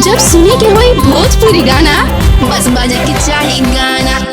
जब सुने के होई भोजपुरी गाना बस बजे के चाही गाना।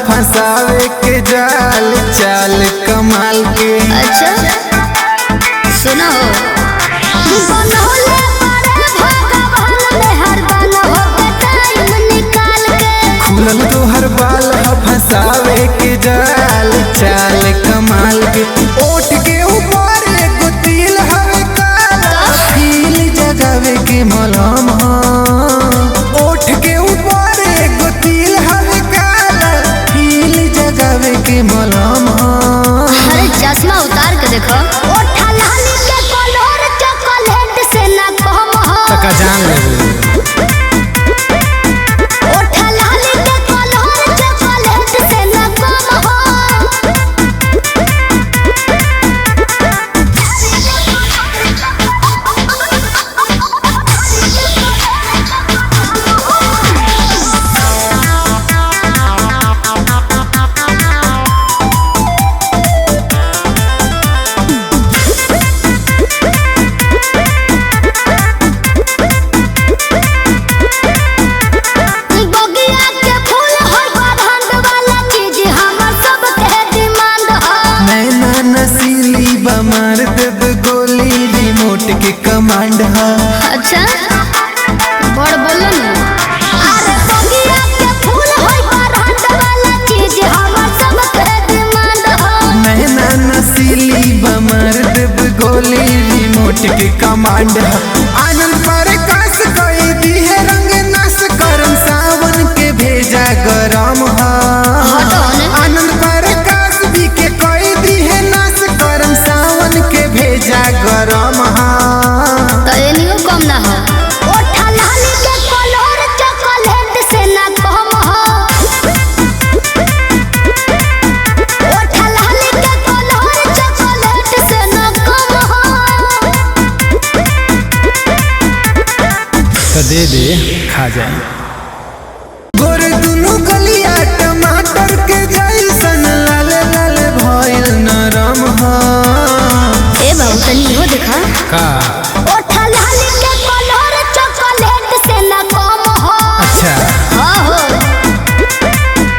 फंसावे के जाल चाल कमाल के। अच्छा सुनो खुलल तो हर बाल फंसावे के जाल चाल कमाल के। ओठ के ऊपर एगो तिल हवे काला फील जगावे के मलहम। ओठ के ऊपर एगो तिल हवे काला फील जगावे के मलहम। अरे चश्मा उतार के देखो। ओठा लाली के कलर चॉकलेट से ना कम हो। तका जान ले मार देव गोली रिमोट के कमांड है। अच्छा बड़ बोलो ना। अरे बगिया के फूल होई बरहंड वाला चीज हमर सब के डिमांड है। नैना नसीली बमार देव गोली रिमोट के कमांड है। आनंद पर कास कोई दी है रंग नस करम सावन के भेजा गरम है। आनंद पर कास भी के कोई दी है नस करम सावन के भेजा गरम है। तो एनियो कम ना हो। ओठा लाली के कलर चॉकलेट से ना कम हो। ओठा लाली के कलर चॉकलेट से ना कम हो। तो दे दे खा जाए। गोर दुनु गलिया टमाटर के जैसन लाल लाल भइल नरम है। ए बाबू तनी हो देखा का